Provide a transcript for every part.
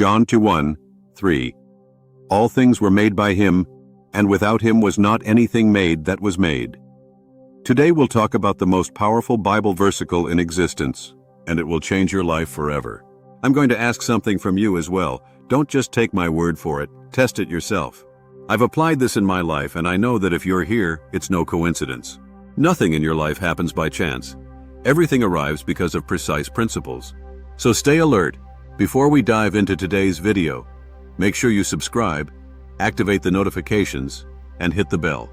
John 1:3. All things were made by him, and without him was not anything made that was made. Today we'll talk about the most powerful Bible versicle in existence, and it will change your life forever. I'm going to ask something from you as well. Don't just take my word for it, test it yourself. I've applied this in my life, and I know that if you're here, it's no coincidence. Nothing in your life happens by chance. Everything arrives because of precise principles. So stay alert. Before we dive into today's video, make sure you subscribe, activate the notifications, and hit the bell.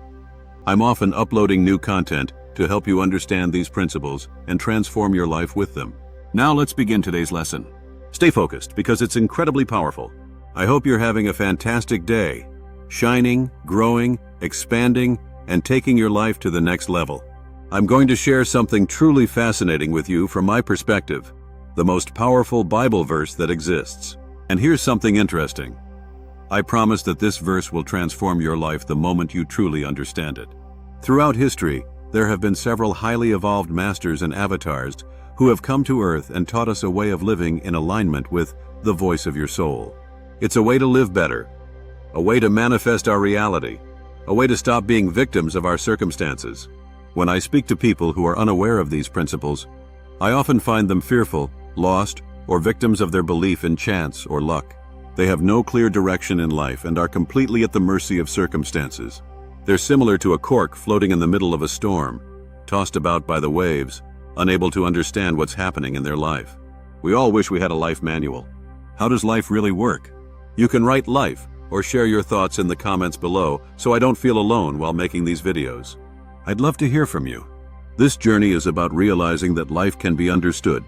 I'm often uploading new content to help you understand these principles and transform your life with them. Now let's begin today's lesson. Stay focused because it's incredibly powerful. I hope you're having a fantastic day, shining, growing, expanding, and taking your life to the next level. I'm going to share something truly fascinating with you from my perspective, the most powerful Bible verse that exists. And here's something interesting. I promise that this verse will transform your life the moment you truly understand it. Throughout history, there have been several highly evolved masters and avatars who have come to Earth and taught us a way of living in alignment with the voice of your soul. It's a way to live better, a way to manifest our reality, a way to stop being victims of our circumstances. When I speak to people who are unaware of these principles, I often find them fearful, lost, or victims of their belief in chance or luck. They have no clear direction in life and are completely at the mercy of circumstances. They're similar to a cork floating in the middle of a storm, tossed about by the waves, unable to understand what's happening in their life. We all wish we had a life manual. How does life really work? You can write life or share your thoughts in the comments below so I don't feel alone while making these videos. I'd love to hear from you. This journey is about realizing that life can be understood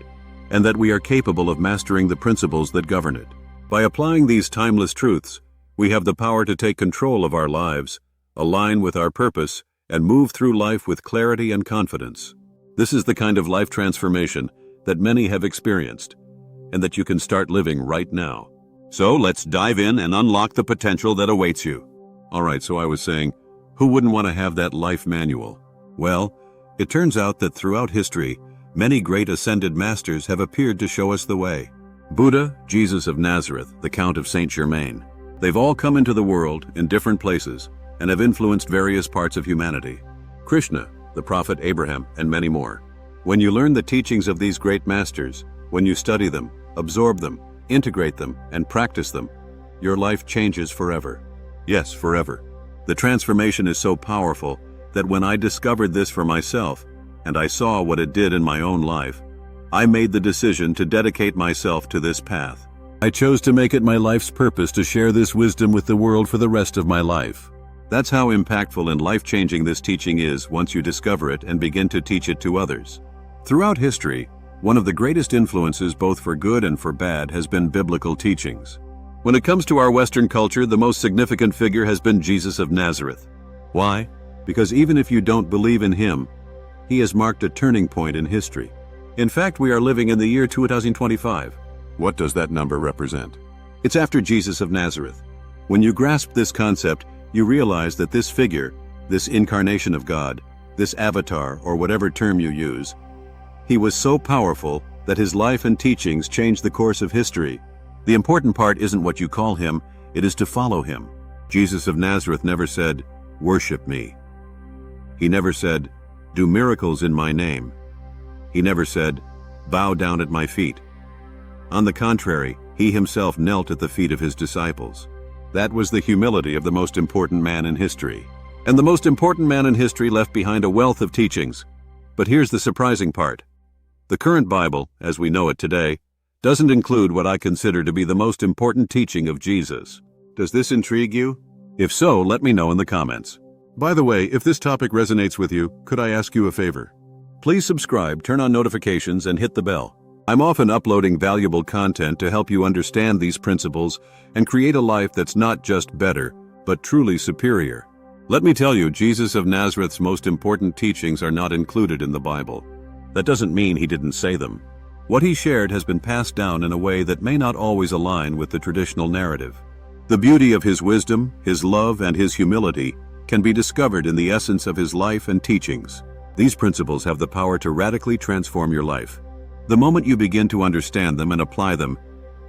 and that we are capable of mastering the principles that govern it. By applying these timeless truths, we have the power to take control of our lives, align with our purpose, and move through life with clarity and confidence. This is the kind of life transformation that many have experienced, and that you can start living right now. So let's dive in and unlock the potential that awaits you. Alright, so I was saying, who wouldn't want to have that life manual? Well, it turns out that throughout history, many great ascended masters have appeared to show us the way. Buddha, Jesus of Nazareth, the Count of Saint Germain. They've all come into the world in different places and have influenced various parts of humanity. Krishna, the prophet Abraham, and many more. When you learn the teachings of these great masters, when you study them, absorb them, integrate them, and practice them, your life changes forever. Yes, forever. The transformation is so powerful that when I discovered this for myself, and I saw what it did in my own life, I made the decision to dedicate myself to this path. I chose to make it my life's purpose to share this wisdom with the world for the rest of my life. That's how impactful and life-changing this teaching is once you discover it and begin to teach it to others. Throughout history, one of the greatest influences both for good and for bad has been biblical teachings. When it comes to our Western culture, the most significant figure has been Jesus of Nazareth. Why? Because even if you don't believe in him, he has marked a turning point in history. In fact, we are living in the year 2025. What does that number represent? It's after Jesus of Nazareth. When you grasp this concept, you realize that this figure, this incarnation of God, this avatar, or whatever term you use, he was so powerful that his life and teachings changed the course of history. The important part isn't what you call him, it is to follow him. Jesus of Nazareth never said, "Worship me." He never said, "Do miracles in my name." He never said, "Bow down at my feet." On the contrary, he himself knelt at the feet of his disciples. That was the humility of the most important man in history. And the most important man in history left behind a wealth of teachings. But here's the surprising part. The current Bible, as we know it today, doesn't include what I consider to be the most important teaching of Jesus. Does this intrigue you? If so, let me know in the comments. By the way, if this topic resonates with you, could I ask you a favor? Please subscribe, turn on notifications, and hit the bell. I'm often uploading valuable content to help you understand these principles and create a life that's not just better, but truly superior. Let me tell you, Jesus of Nazareth's most important teachings are not included in the Bible. That doesn't mean he didn't say them. What he shared has been passed down in a way that may not always align with the traditional narrative. The beauty of his wisdom, his love, and his humility can be discovered in the essence of his life and teachings. These principles have the power to radically transform your life. The moment you begin to understand them and apply them,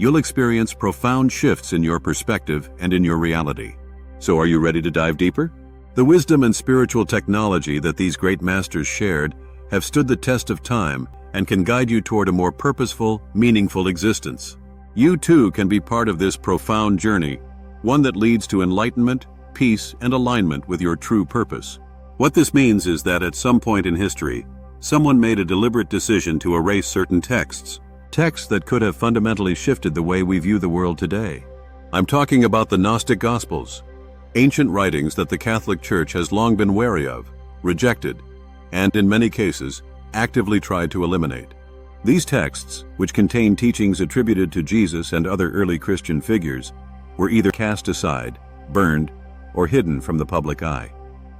you'll experience profound shifts in your perspective and in your reality. So are you ready to dive deeper? The wisdom and spiritual technology that these great masters shared have stood the test of time and can guide you toward a more purposeful, meaningful existence. You too can be part of this profound journey, one that leads to enlightenment, peace, and alignment with your true purpose. What this means is that at some point in history, someone made a deliberate decision to erase certain texts that could have fundamentally shifted the way we view the world today. I'm talking about the Gnostic Gospels, ancient writings that the Catholic Church has long been wary of, rejected, and in many cases, actively tried to eliminate. These texts, which contain teachings attributed to Jesus and other early Christian figures, were either cast aside, burned, or hidden from the public eye.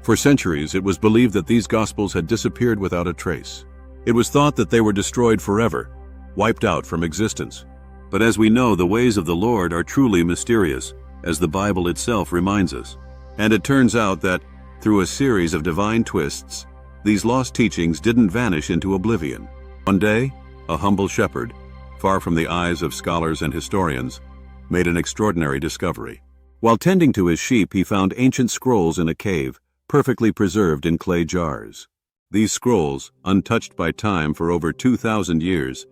For centuries, it was believed that these Gospels had disappeared without a trace. It was thought that they were destroyed forever, wiped out from existence. But as we know, the ways of the Lord are truly mysterious, as the Bible itself reminds us. And it turns out that, through a series of divine twists, these lost teachings didn't vanish into oblivion. One day, a humble shepherd, far from the eyes of scholars and historians, made an extraordinary discovery. While tending to his sheep, he found ancient scrolls in a cave, perfectly preserved in clay jars. These scrolls, untouched by time for over 2,000 years,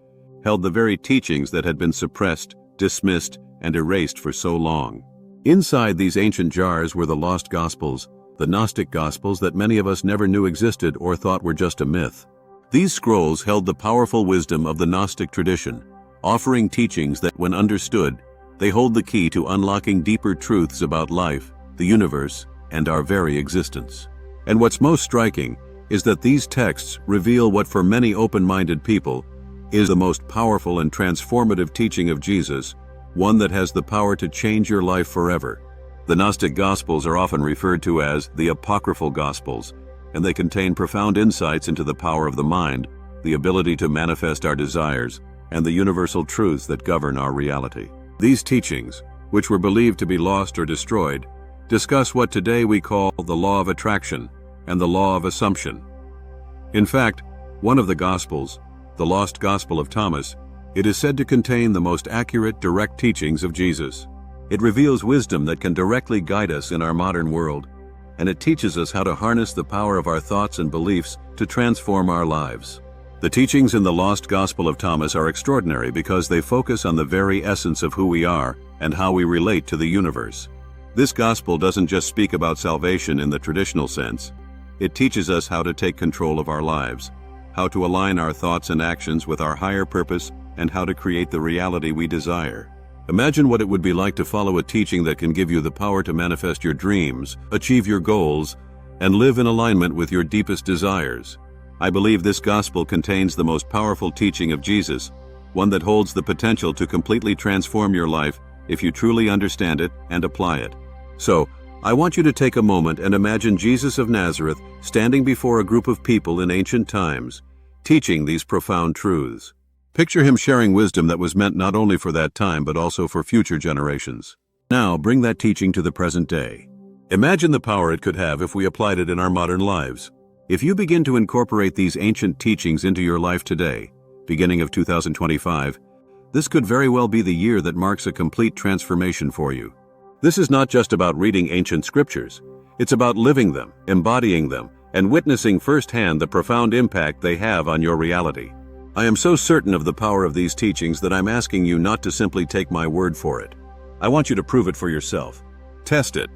held the very teachings that had been suppressed, dismissed, and erased for so long. Inside these ancient jars were the lost Gospels, the Gnostic Gospels that many of us never knew existed or thought were just a myth. These scrolls held the powerful wisdom of the Gnostic tradition, offering teachings that, when understood, they hold the key to unlocking deeper truths about life, the universe, and our very existence. And what's most striking is that these texts reveal what for many open-minded people is the most powerful and transformative teaching of Jesus, one that has the power to change your life forever. The Gnostic Gospels are often referred to as the Apocryphal Gospels, and they contain profound insights into the power of the mind, the ability to manifest our desires, and the universal truths that govern our reality. These teachings, which were believed to be lost or destroyed, discuss what today we call the law of attraction and the law of assumption. In fact, one of the Gospels, the Lost Gospel of Thomas, it is said to contain the most accurate, direct teachings of Jesus. It reveals wisdom that can directly guide us in our modern world, and it teaches us how to harness the power of our thoughts and beliefs to transform our lives. The teachings in the Lost Gospel of Thomas are extraordinary because they focus on the very essence of who we are and how we relate to the universe. This gospel doesn't just speak about salvation in the traditional sense. It teaches us how to take control of our lives, how to align our thoughts and actions with our higher purpose, and how to create the reality we desire. Imagine what it would be like to follow a teaching that can give you the power to manifest your dreams, achieve your goals, and live in alignment with your deepest desires. I believe this gospel contains the most powerful teaching of Jesus, one that holds the potential to completely transform your life if you truly understand it and apply it. So, I want you to take a moment and imagine Jesus of Nazareth standing before a group of people in ancient times, teaching these profound truths. Picture him sharing wisdom that was meant not only for that time but also for future generations. Now, bring that teaching to the present day. Imagine the power it could have if we applied it in our modern lives. If you begin to incorporate these ancient teachings into your life today, beginning of 2025, this could very well be the year that marks a complete transformation for you. This is not just about reading ancient scriptures. It's about living them, embodying them, and witnessing firsthand the profound impact they have on your reality. I am so certain of the power of these teachings that I'm asking you not to simply take my word for it. I want you to prove it for yourself. Test it.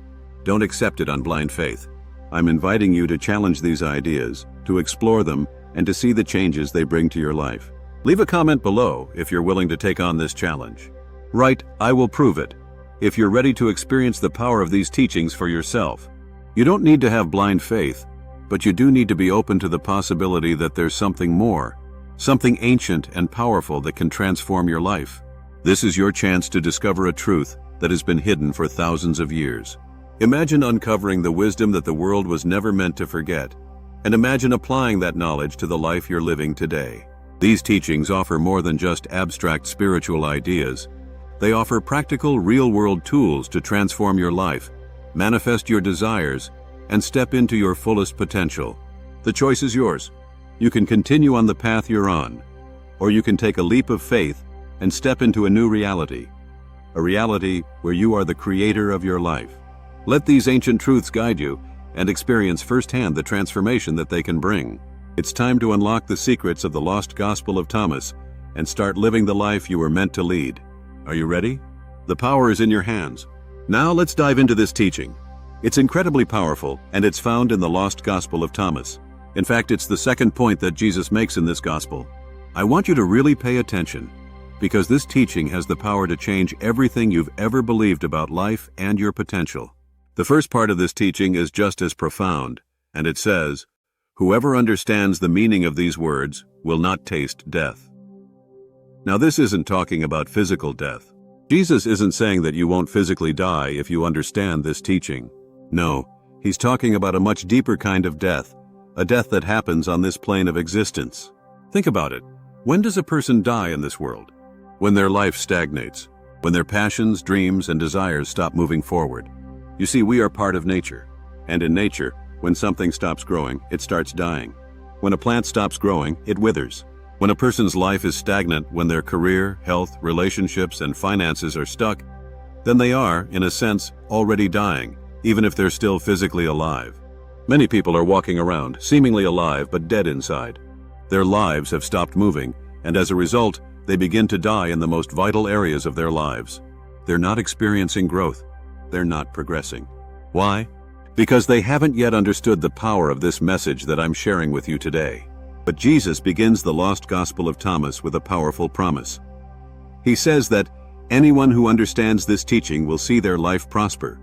Don't accept it on blind faith. I'm inviting you to challenge these ideas, to explore them, and to see the changes they bring to your life. Leave a comment below if you're willing to take on this challenge. Write, "I will prove it," if you're ready to experience the power of these teachings for yourself. You don't need to have blind faith, but you do need to be open to the possibility that there's something more, something ancient and powerful that can transform your life. This is your chance to discover a truth that has been hidden for thousands of years. Imagine uncovering the wisdom that the world was never meant to forget, and imagine applying that knowledge to the life you're living today. These teachings offer more than just abstract spiritual ideas. They offer practical, real-world tools to transform your life, manifest your desires, and step into your fullest potential. The choice is yours. You can continue on the path you're on, or you can take a leap of faith and step into a new reality. A reality where you are the creator of your life. Let these ancient truths guide you and experience firsthand the transformation that they can bring. It's time to unlock the secrets of the lost Gospel of Thomas and start living the life you were meant to lead. Are you ready? The power is in your hands. Now let's dive into this teaching. It's incredibly powerful, and it's found in the lost Gospel of Thomas. In fact, it's the second point that Jesus makes in this Gospel. I want you to really pay attention, because this teaching has the power to change everything you've ever believed about life and your potential. The first part of this teaching is just as profound, and it says, "Whoever understands the meaning of these words will not taste death." Now, this isn't talking about physical death. Jesus isn't saying that you won't physically die if you understand this teaching. No, he's talking about a much deeper kind of death, a death that happens on this plane of existence. Think about it. When does a person die in this world? When their life stagnates, when their passions, dreams, and desires stop moving forward. You see, we are part of nature, and in nature, when something stops growing, it starts dying. When a plant stops growing, it withers. When a person's life is stagnant, when their career, health, relationships, and finances are stuck, then they are, in a sense, already dying, even if they're still physically alive. Many people are walking around, seemingly alive but dead inside. Their lives have stopped moving, and as a result, they begin to die in the most vital areas of their lives. They're not experiencing growth. They're not progressing. Why? Because they haven't yet understood the power of this message that I'm sharing with you today. But Jesus begins the lost Gospel of Thomas with a powerful promise. He says that anyone who understands this teaching will see their life prosper.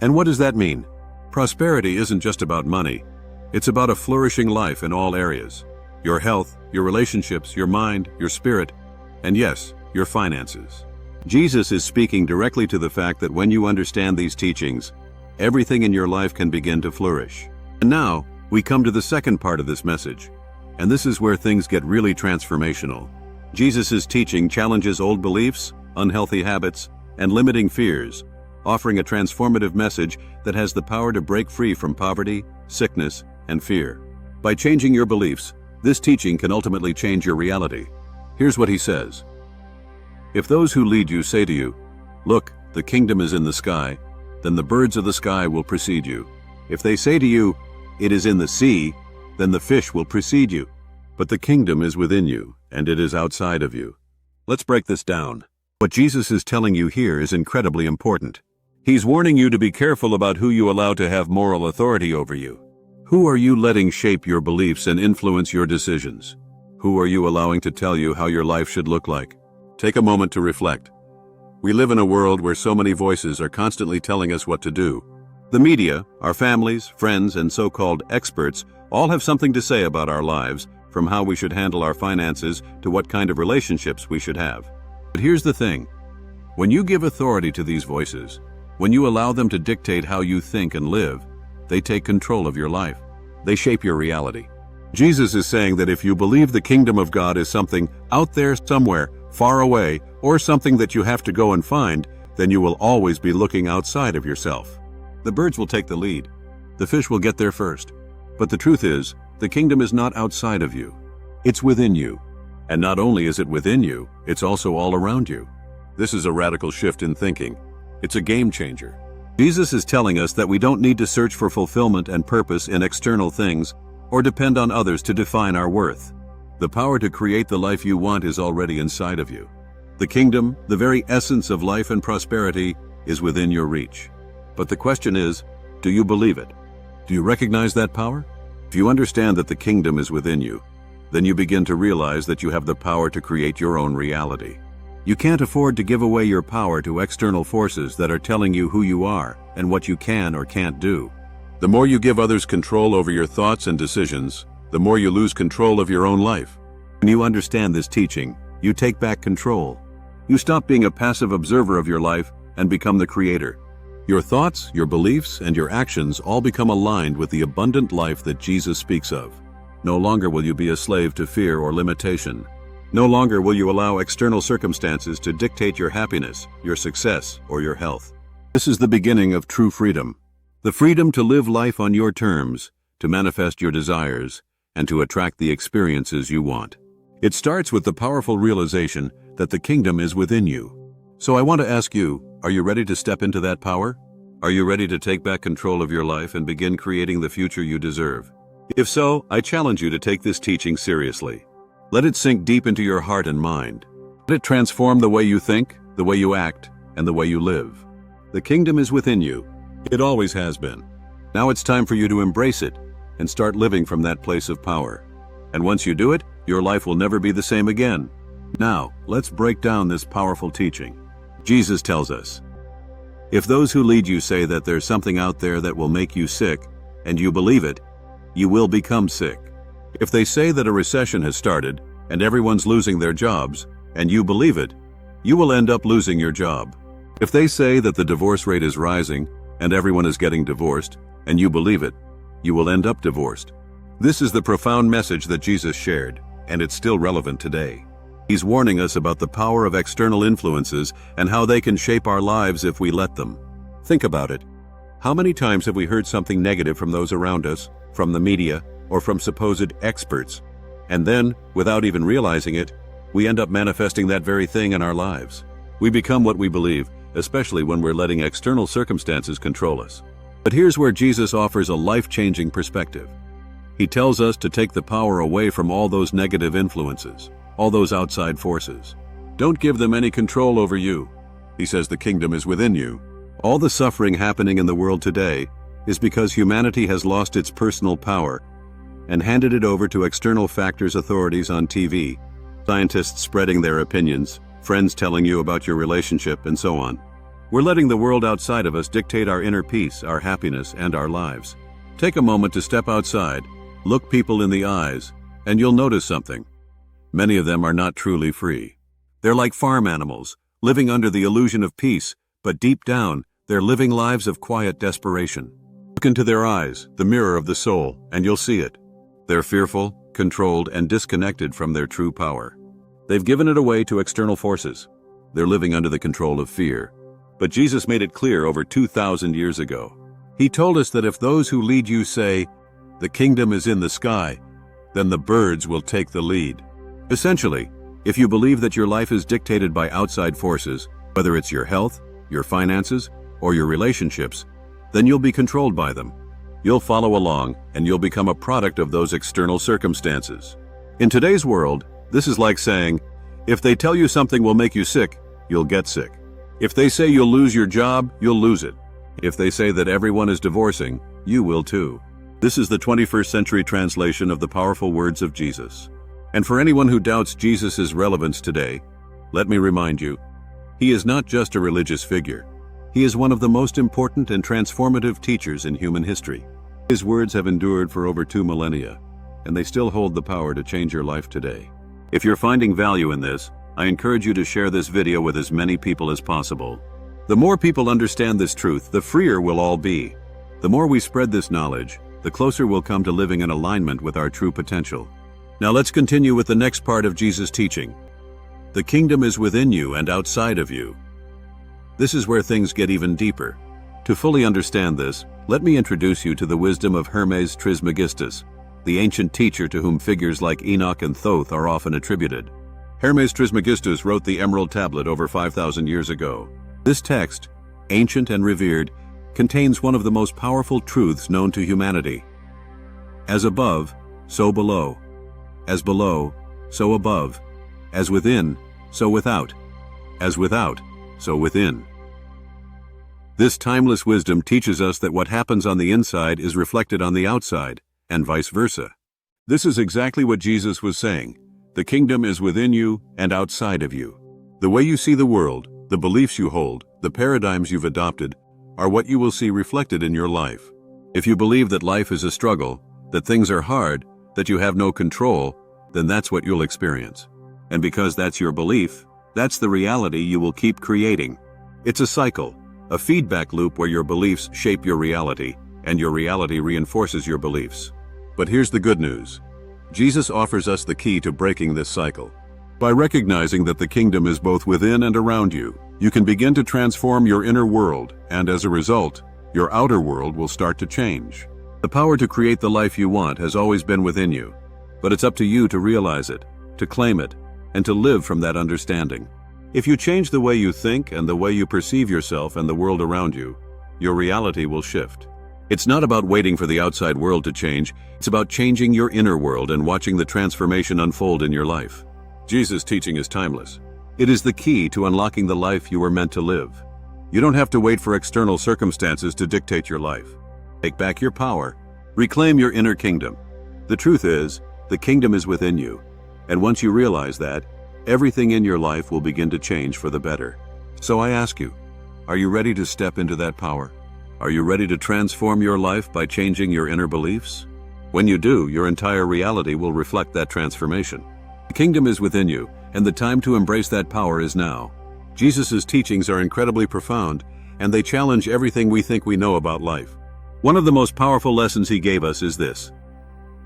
And what does that mean? Prosperity isn't just about money. It's about a flourishing life in all areas. Your health, your relationships, your mind, your spirit, and yes, your finances. Jesus is speaking directly to the fact that when you understand these teachings, everything in your life can begin to flourish. And now, we come to the second part of this message. And this is where things get really transformational. Jesus' teaching challenges old beliefs, unhealthy habits, and limiting fears, offering a transformative message that has the power to break free from poverty, sickness, and fear. By changing your beliefs, this teaching can ultimately change your reality. Here's what he says. If those who lead you say to you, "Look, the kingdom is in the sky," then the birds of the sky will precede you. If they say to you, "It is in the sea," then the fish will precede you. But the kingdom is within you, and it is outside of you. Let's break this down. What Jesus is telling you here is incredibly important. He's warning you to be careful about who you allow to have moral authority over you. Who are you letting shape your beliefs and influence your decisions? Who are you allowing to tell you how your life should look like? Take a moment to reflect. We live in a world where so many voices are constantly telling us what to do. The media, our families, friends, and so-called experts all have something to say about our lives, from how we should handle our finances to what kind of relationships we should have. But here's the thing. When you give authority to these voices, when you allow them to dictate how you think and live, they take control of your life. They shape your reality. Jesus is saying that if you believe the kingdom of God is something out there somewhere, far away, or something that you have to go and find, then you will always be looking outside of yourself. The birds will take the lead. The fish will get there first. But the truth is, the kingdom is not outside of you. It's within you. And not only is it within you, it's also all around you. This is a radical shift in thinking. It's a game changer. Jesus is telling us that we don't need to search for fulfillment and purpose in external things or depend on others to define our worth. The power to create the life you want is already inside of you. The kingdom, the very essence of life and prosperity, is within your reach. But the question is, do you believe it? Do you recognize that power? If you understand that the kingdom is within you, then you begin to realize that you have the power to create your own reality. You can't afford to give away your power to external forces that are telling you who you are and what you can or can't do. The more you give others control over your thoughts and decisions, the more you lose control of your own life. When you understand this teaching, you take back control. You stop being a passive observer of your life and become the creator. Your thoughts, your beliefs, and your actions all become aligned with the abundant life that Jesus speaks of. No longer will you be a slave to fear or limitation. No longer will you allow external circumstances to dictate your happiness, your success, or your health. This is the beginning of true freedom. The freedom to live life on your terms, to manifest your desires, and to attract the experiences you want. It starts with the powerful realization that the kingdom is within you. So I want to ask you, are you ready to step into that power? Are you ready to take back control of your life and begin creating the future you deserve? If so, I challenge you to take this teaching seriously. Let it sink deep into your heart and mind. Let it transform the way you think, the way you act, and the way you live. The kingdom is within you. It always has been. Now it's time for you to embrace it and start living from that place of power. And once you do it, your life will never be the same again. Now, let's break down this powerful teaching. Jesus tells us, if those who lead you say that there's something out there that will make you sick, and you believe it, you will become sick. If they say that a recession has started, and everyone's losing their jobs, and you believe it, you will end up losing your job. If they say that the divorce rate is rising, and everyone is getting divorced, and you believe it, you will end up divorced. This is the profound message that Jesus shared, and it's still relevant today. He's warning us about the power of external influences and how they can shape our lives if we let them. Think about it. How many times have we heard something negative from those around us, from the media, or from supposed experts? And then, without even realizing it, we end up manifesting that very thing in our lives. We become what we believe, especially when we're letting external circumstances control us. But here's where Jesus offers a life-changing perspective. He tells us to take the power away from all those negative influences, all those outside forces. Don't give them any control over you. He says the kingdom is within you. All the suffering happening in the world today is because humanity has lost its personal power and handed it over to external factors, authorities on TV, scientists spreading their opinions, friends telling you about your relationship, and so on. We're letting the world outside of us dictate our inner peace, our happiness, and our lives. Take a moment to step outside, look people in the eyes, and you'll notice something. Many of them are not truly free. They're like farm animals, living under the illusion of peace, but deep down, they're living lives of quiet desperation. Look into their eyes, the mirror of the soul, and you'll see it. They're fearful, controlled, and disconnected from their true power. They've given it away to external forces. They're living under the control of fear. But Jesus made it clear over 2,000 years ago. He told us that if those who lead you say, "The kingdom is in the sky," then the birds will take the lead. Essentially, if you believe that your life is dictated by outside forces, whether it's your health, your finances, or your relationships, then you'll be controlled by them. You'll follow along, and you'll become a product of those external circumstances. In today's world, this is like saying, if they tell you something will make you sick, you'll get sick. If they say you'll lose your job, you'll lose it. If they say that everyone is divorcing, you will too. This is the 21st century translation of the powerful words of Jesus. And for anyone who doubts Jesus' relevance today, let me remind you, he is not just a religious figure. He is one of the most important and transformative teachers in human history. His words have endured for over 2 millennia, and they still hold the power to change your life today. If you're finding value in this, I encourage you to share this video with as many people as possible. The more people understand this truth, the freer we'll all be. The more we spread this knowledge, the closer we'll come to living in alignment with our true potential. Now let's continue with the next part of Jesus' teaching. The kingdom is within you and outside of you. This is where things get even deeper. To fully understand this, let me introduce you to the wisdom of Hermes Trismegistus, the ancient teacher to whom figures like Enoch and Thoth are often attributed. Hermes Trismegistus wrote the Emerald Tablet over 5,000 years ago. This text, ancient and revered, contains one of the most powerful truths known to humanity. As above, so below. As below, so above. As within, so without. As without, so within. This timeless wisdom teaches us that what happens on the inside is reflected on the outside, and vice versa. This is exactly what Jesus was saying. The kingdom is within you and outside of you. The way you see the world, the beliefs you hold, the paradigms you've adopted, are what you will see reflected in your life. If you believe that life is a struggle, that things are hard, that you have no control, then that's what you'll experience. And because that's your belief, that's the reality you will keep creating. It's a cycle, a feedback loop where your beliefs shape your reality, and your reality reinforces your beliefs. But here's the good news. Jesus offers us the key to breaking this cycle. By recognizing that the kingdom is both within and around you, you can begin to transform your inner world, and as a result, your outer world will start to change. The power to create the life you want has always been within you, but it's up to you to realize it, to claim it, and to live from that understanding. If you change the way you think and the way you perceive yourself and the world around you, your reality will shift. It's not about waiting for the outside world to change, it's about changing your inner world and watching the transformation unfold in your life. Jesus' teaching is timeless. It is the key to unlocking the life you were meant to live. You don't have to wait for external circumstances to dictate your life. Take back your power. Reclaim your inner kingdom. The truth is, the kingdom is within you. And once you realize that, everything in your life will begin to change for the better. So I ask you, are you ready to step into that power? Are you ready to transform your life by changing your inner beliefs? When you do, your entire reality will reflect that transformation. The kingdom is within you, and the time to embrace that power is now. Jesus' teachings are incredibly profound, and they challenge everything we think we know about life. One of the most powerful lessons he gave us is this: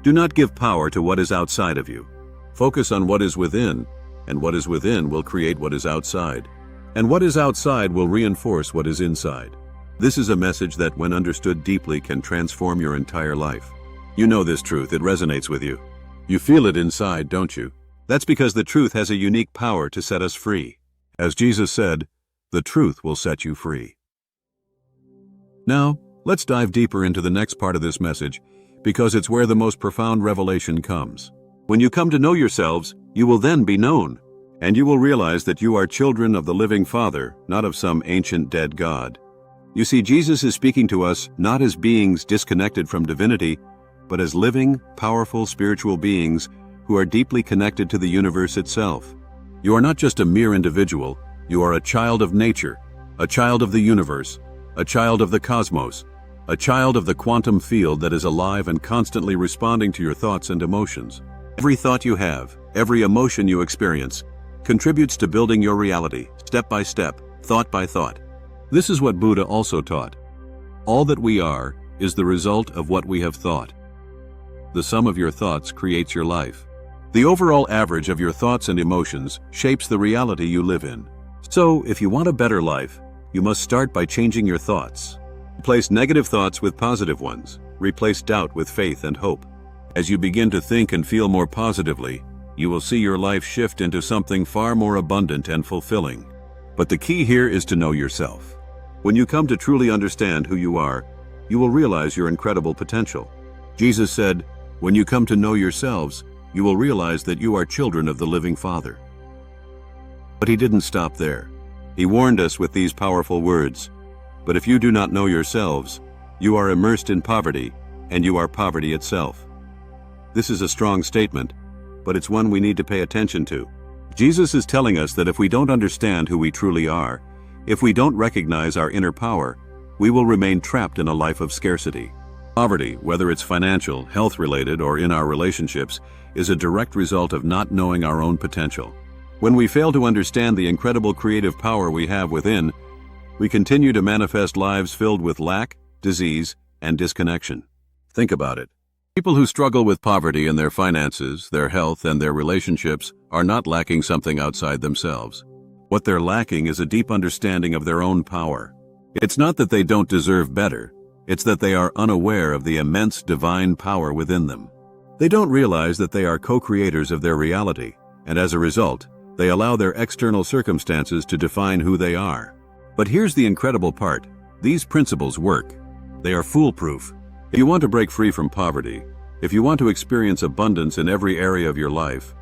do not give power to what is outside of you. Focus on what is within, and what is within will create what is outside. And what is outside will reinforce what is inside. This is a message that, when understood deeply, can transform your entire life. You know this truth, it resonates with you. You feel it inside, don't you? That's because the truth has a unique power to set us free. As Jesus said, the truth will set you free. Now, let's dive deeper into the next part of this message, because it's where the most profound revelation comes. When you come to know yourselves, you will then be known, and you will realize that you are children of the living Father, not of some ancient dead God. You see, Jesus is speaking to us not as beings disconnected from divinity, but as living, powerful spiritual beings who are deeply connected to the universe itself. You are not just a mere individual, you are a child of nature, a child of the universe, a child of the cosmos, a child of the quantum field that is alive and constantly responding to your thoughts and emotions. Every thought you have, every emotion you experience, contributes to building your reality, step by step, thought by thought. This is what Buddha also taught. All that we are is the result of what we have thought. The sum of your thoughts creates your life. The overall average of your thoughts and emotions shapes the reality you live in. So, if you want a better life, you must start by changing your thoughts. Replace negative thoughts with positive ones. Replace doubt with faith and hope. As you begin to think and feel more positively, you will see your life shift into something far more abundant and fulfilling. But the key here is to know yourself. When you come to truly understand who you are, you will realize your incredible potential. Jesus said, when you come to know yourselves, you will realize that you are children of the living Father. But he didn't stop there. He warned us with these powerful words, but if you do not know yourselves, you are immersed in poverty, and you are poverty itself. This is a strong statement, but it's one we need to pay attention to. Jesus is telling us that if we don't understand who we truly are, if we don't recognize our inner power, we will remain trapped in a life of scarcity. Poverty, whether it's financial, health-related, or in our relationships, is a direct result of not knowing our own potential. When we fail to understand the incredible creative power we have within, we continue to manifest lives filled with lack, disease, and disconnection. Think about it. People who struggle with poverty in their finances, their health, and their relationships are not lacking something outside themselves. What they're lacking is a deep understanding of their own power. It's not that they don't deserve better, it's that they are unaware of the immense divine power within them. They don't realize that they are co-creators of their reality, and as a result, they allow their external circumstances to define who they are. But here's the incredible part. These principles work. They are foolproof. If you want to break free from poverty, if you want to experience abundance in every area of your life,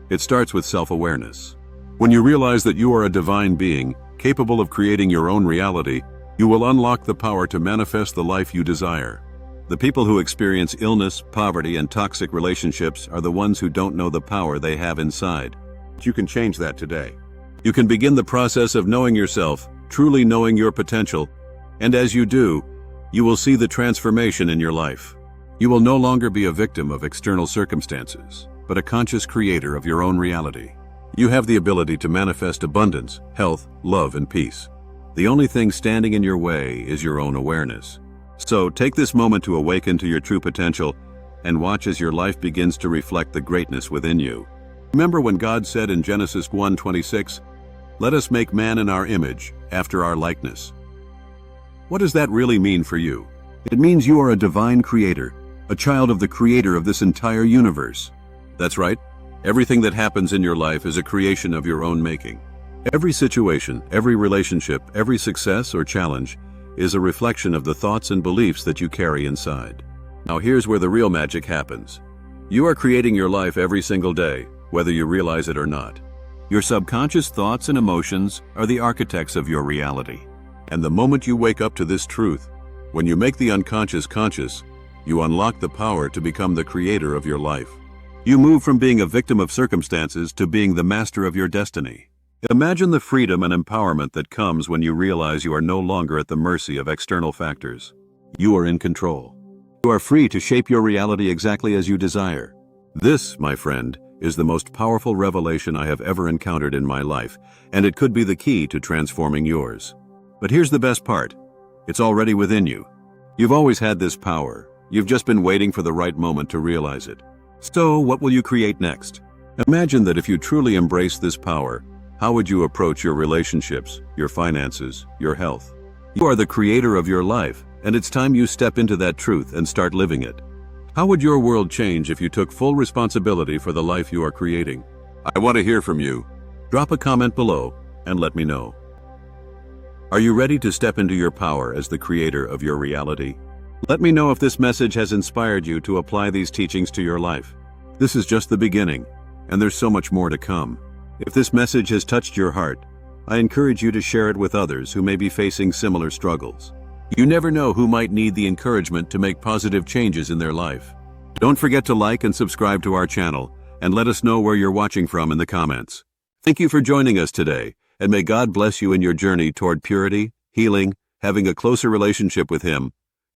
it starts with self-awareness. When you realize that you are a divine being, capable of creating your own reality, you will unlock the power to manifest the life you desire. The people who experience illness, poverty, and toxic relationships are the ones who don't know the power they have inside. But you can change that today. You can begin the process of knowing yourself, truly knowing your potential, and as you do, you will see the transformation in your life. You will no longer be a victim of external circumstances, but a conscious creator of your own reality. You have the ability to manifest abundance, health, love, and peace. The only thing standing in your way is your own awareness. So take this moment to awaken to your true potential and watch as your life begins to reflect the greatness within you. Remember when God said in Genesis 1:26, "Let us make man in our image, after our likeness." What does that really mean for you? It means you are a divine creator, a child of the creator of this entire universe. That's right. Everything that happens in your life is a creation of your own making. Every situation, every relationship, every success or challenge is a reflection of the thoughts and beliefs that you carry inside. Now here's where the real magic happens. You are creating your life every single day, whether you realize it or not. Your subconscious thoughts and emotions are the architects of your reality. And the moment you wake up to this truth, when you make the unconscious conscious, you unlock the power to become the creator of your life. You move from being a victim of circumstances to being the master of your destiny. Imagine the freedom and empowerment that comes when you realize you are no longer at the mercy of external factors. You are in control. You are free to shape your reality exactly as you desire. This, my friend, is the most powerful revelation I have ever encountered in my life, and it could be the key to transforming yours. But here's the best part. It's already within you. You've always had this power. You've just been waiting for the right moment to realize it. So, what will you create next? Imagine that if you truly embrace this power, how would you approach your relationships, your finances, your health? You are the creator of your life, and it's time you step into that truth and start living it. How would your world change if you took full responsibility for the life you are creating? I want to hear from you. Drop a comment below and let me know. Are you ready to step into your power as the creator of your reality? Let me know if this message has inspired you to apply these teachings to your life. This is just the beginning, and there's so much more to come. If this message has touched your heart, I encourage you to share it with others who may be facing similar struggles. You never know who might need the encouragement to make positive changes in their life. Don't forget to like and subscribe to our channel, and let us know where you're watching from in the comments. Thank you for joining us today, and may God bless you in your journey toward purity, healing, having a closer relationship with Him,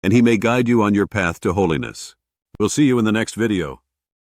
and He may guide you on your path to holiness. We'll see you in the next video.